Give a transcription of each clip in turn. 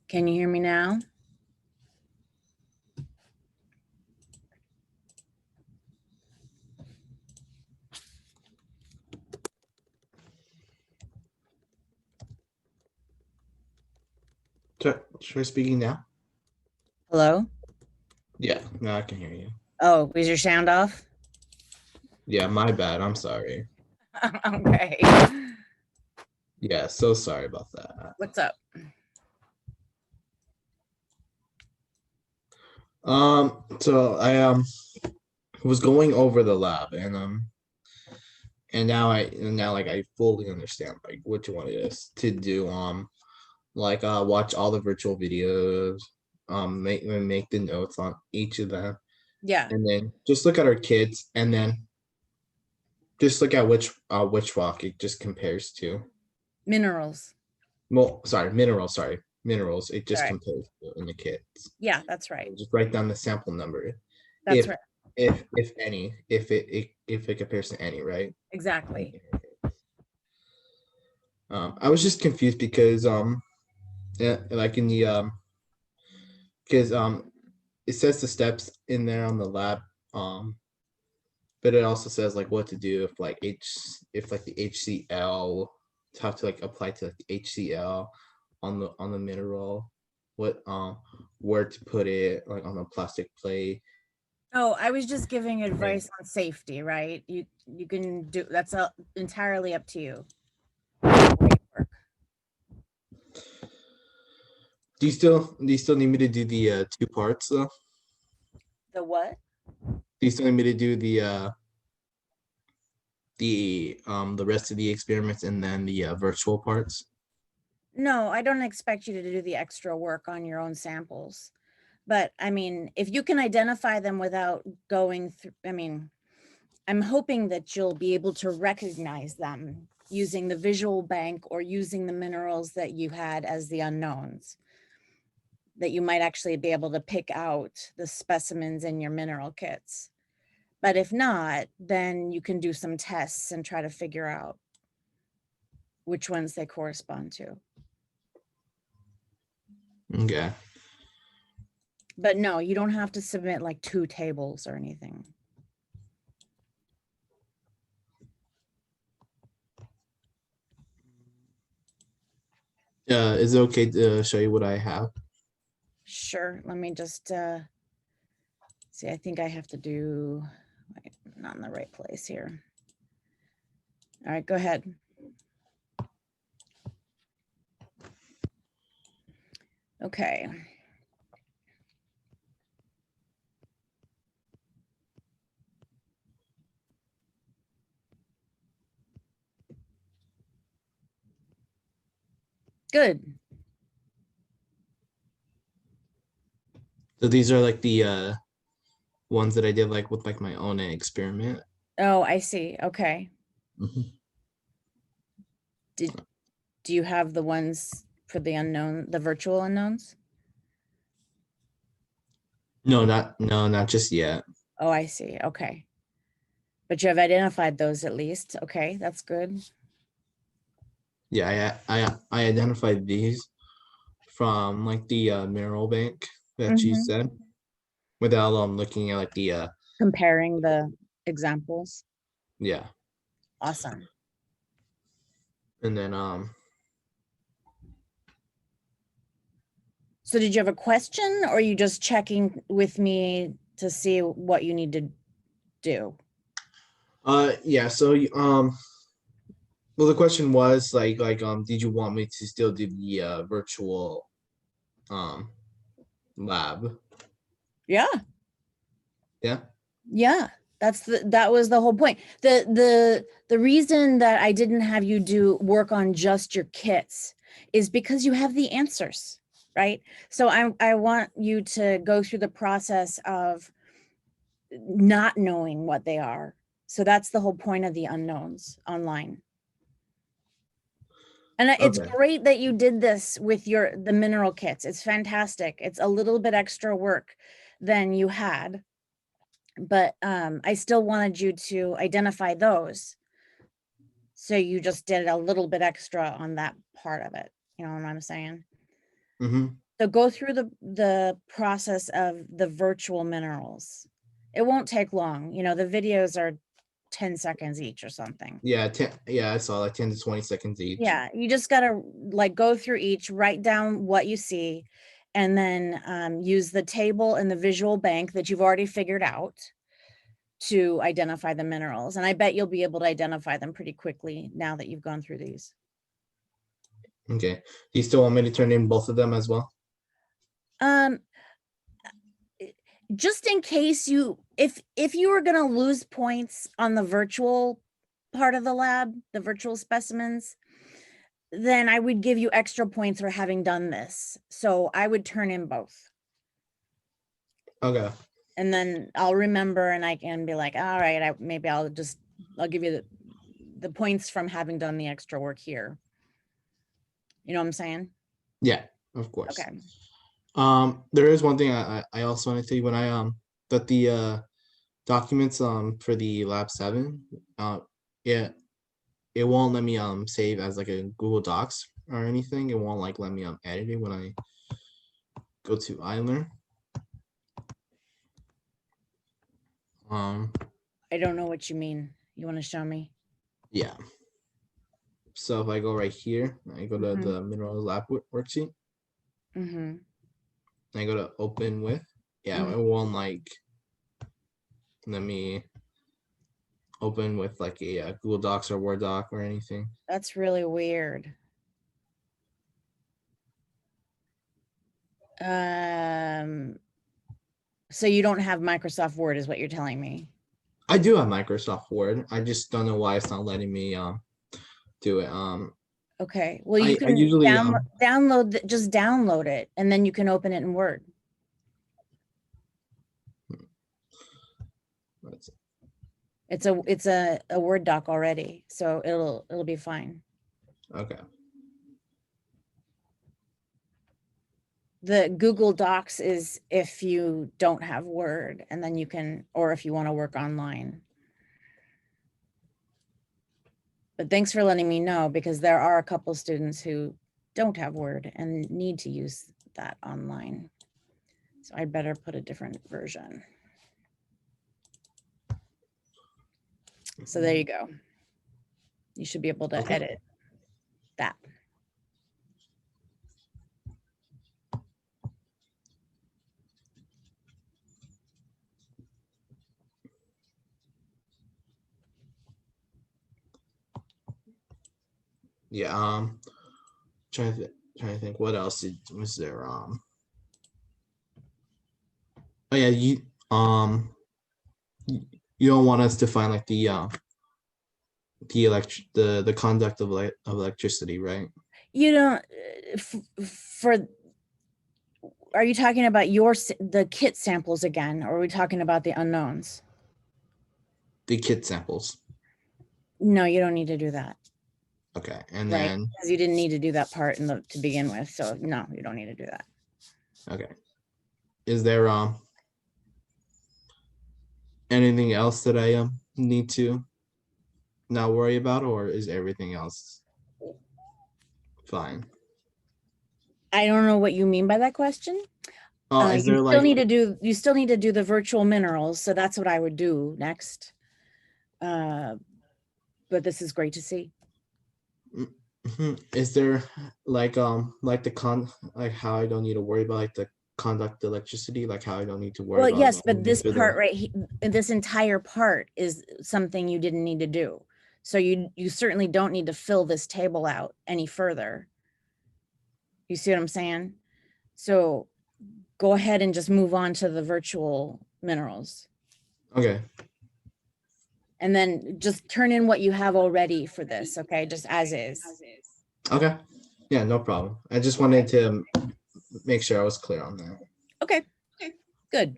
Can you hear me now? Try speaking now. Hello? Yeah, now I can hear you. Oh, is your sound off? Yeah, my bad. I'm sorry. Okay. Yeah, so sorry about that. What's up? So I was going over the lab and now like I fully understand like what you wanted us to do. Like watch all the virtual videos, make the notes on each of them, Yeah, and then just look at our kids and then just look at which rock it just compares to. minerals. Well, sorry, minerals. Sorry, minerals. It All just right. compares to in the kits. Yeah, that's right. Just write down the sample number, That's if right. if any, if it compares to any, right? Exactly. I was just confused because yeah, like in the because it says the steps in there on the lab, um, but it also says like what to do if like if like the HCl, how to like apply to like HCl on the mineral, what where to put it like on the plastic plate. Oh, I was just giving advice on safety, right? You can do that's entirely up to you. Great work. Do you still need me to do the two parts though? The what? Do you still need me to do the rest of the experiments and then the virtual parts? No, I don't expect you to do the extra work on your own samples. But I mean, if you can identify them without going through, I mean, I'm hoping that you'll be able to recognize them using the visual bank or using the minerals that you had as the unknowns, that you might actually be able to pick out the specimens in your mineral kits. But if not, then you can do some tests and try to figure out which ones they correspond to. Okay. But no, you don't have to submit like 2 tables or anything. Is it okay to show you what I have? Sure, let me just see, I think I have to do, wait, I'm not in the right place here. All right, go ahead. Okay. Good. So these are like the ones that I did like with like my own experiment. Oh, I see. Okay. Mhm. Do you have the ones for the unknown, the virtual unknowns? No, not just yet. Oh, I see. Okay. But you have identified those at least. Okay, that's good. Yeah, I identified these from like the mineral bank that you Mhm. said without looking at like the Comparing the examples. yeah, Awesome. and then So did you have a question or are you just checking with me to see what you need to do? yeah, so well the question was did you want me to still do the virtual um lab? Yeah. Yeah. Yeah. That was the whole point. The reason that I didn't have you do work on just your kits is because you have the answers, right? So I want you to go through the process of not knowing what they are. So that's the whole point of the unknowns online. And it's Okay. great that you did this with the mineral kits. It's fantastic. It's a little bit extra work than you had, but I still wanted you to identify those. So you just did a little bit extra on that part of it. You know what I'm saying? Mm-hmm. So go through the process of the virtual minerals. It won't take long. You know, the videos are 10 seconds each or something. Yeah, yeah, I saw like 10 to 20 seconds each. Yeah, you just gotta like go through each, write down what you see, and then use the table and the visual bank that you've already figured out to identify the minerals. And I bet you'll be able to identify them pretty quickly now that you've gone through these. Okay. Do you still want me to turn in both of them as well? Um, just in case if you were gonna lose points on the virtual part of the lab, the virtual specimens, then I would give you extra points for having done this. So I would turn in both. Okay. And then I'll remember and I can be like, all right, maybe I'll give you the points from having done the extra work here. You know what I'm saying? Yeah, of course. Okay. There is one thing I also want to tell you when I that the documents for the lab 7 yeah, it won't let me save as like a Google Docs or anything. It won't like let me edit it when I go to iLearn. I don't know what you mean. You want to show me? Yeah. So if I go right here, I go to the minerals lab worksheet. Mm-hmm. I go to open with. Yeah, Mhm. it won't like let me open with like a Google Docs or Word doc or anything. That's really weird. So you don't have Microsoft Word is what you're telling me. I do have Microsoft Word. I just don't know why it's not letting me do it. Okay. Well, you I can usually just download it and then you can open it in Word. let's see. It's a Word doc already, so it'll be fine. Okay. The Google Docs is if you don't have Word and then you can, or if you want to work online. But thanks for letting me know because there are a couple students who don't have Word and need to use that online. So I'd better put a different version. So there you go. You should be able to Okay. edit that. Yeah. Trying to think what else was there. Oh yeah, you don't want us to find like the conduct of electricity, right? You don't for are you talking about the kit samples again, or are we talking about the unknowns? The kit samples. No, you don't need to do that. Okay, and Right, then because you didn't need to do that part to begin with. So no, you don't need to do that. okay, is there anything else that I need to not worry about, or is everything else fine? I don't know what you mean by that question. Is You there still like need to do the virtual minerals. So that's what I would do next. But this is great to see. is there like how I don't need to worry about like the conduct electricity, like how I don't need to worry Well, about yes, but going this into part the right here, this entire part is something you didn't need to do. So you certainly don't need to fill this table out any further. You see what I'm saying? So go ahead and just move on to the virtual minerals. okay. And then just turn in what you have already for this, okay? Just as is. Okay. Yeah, no problem. I just wanted to make sure I was clear on that. Okay, good.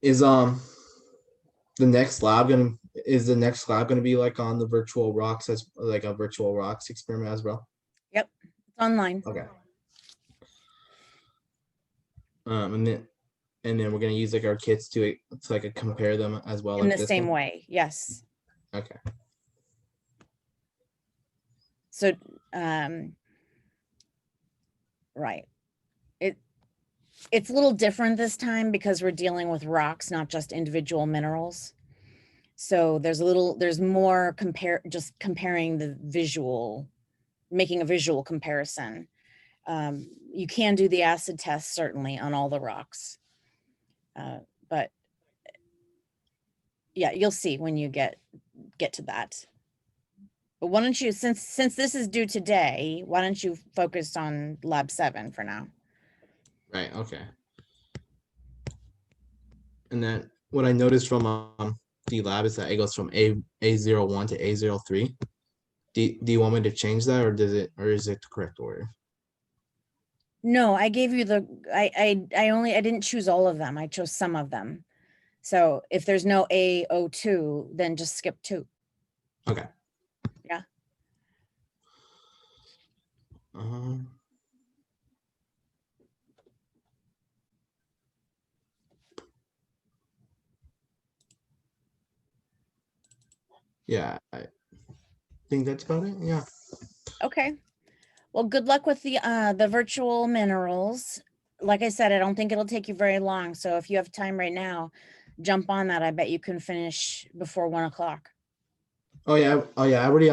Is the next lab gonna be like on the virtual rocks as like a virtual rocks experiment as well? Yep, it's online. Okay. And then we're gonna use like our kits to like compare them as well, In like the this same one. way, yes. Okay. So, right. It's a little different this time because we're dealing with rocks, not just individual minerals. So there's more just comparing the visual, making a visual comparison. You can do the acid test certainly on all the rocks. But yeah, you'll see when you get to that. But why don't you, since this is due today, why don't you focus on lab 7 for now? Right. Okay. And then what I noticed from the lab is that it goes from A01 to A03. Do you want me to change that, or is it the correct order? No, I gave you the, I didn't choose all of them. I chose some of them. So if there's no A02, then just skip 2. Okay. Yeah. Um, yeah, I think that's about it. Yeah. Okay. Well, good luck with the virtual minerals. Like I said, I don't think it'll take you very long. So if you have time right now, jump on that. I bet you can finish before 1 o'clock. Oh yeah. Oh yeah. I already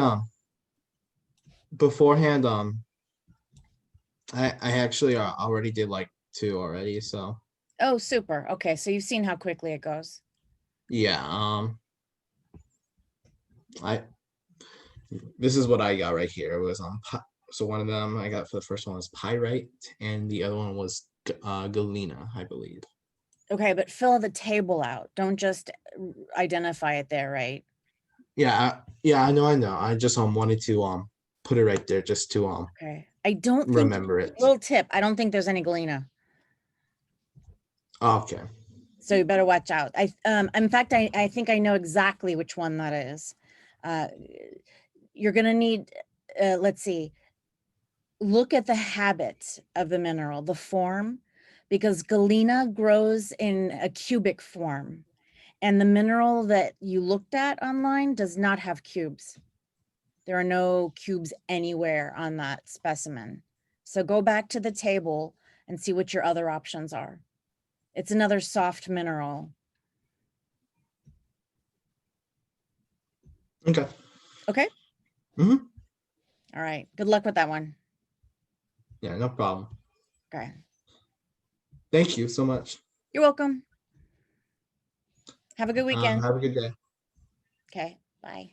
beforehand I actually already did like 2 already. So Oh, super. Okay, so you've seen how quickly it goes. yeah. I this is what I got right here. It was so one of them I got for the first one was pyrite, and the other one was galena, I believe. Okay, but fill the table out. Don't just identify it there, right? Yeah, yeah, I know. I just wanted to put it right there just to Okay. I don't think, remember it. little tip, I don't think there's any galena. Okay. So you better watch out. In fact, I think I know exactly which one that is. You're gonna need, let's see, look at the habit of the mineral, the form, because galena grows in a cubic form. And the mineral that you looked at online does not have cubes. There are no cubes anywhere on that specimen. So go back to the table and see what your other options are. It's another soft mineral. Okay. Okay. Mm-hmm. All right. Good luck with that one. Yeah, no problem. Okay. Thank you so much. You're welcome. Have a good weekend. Have a good day. Okay. Bye.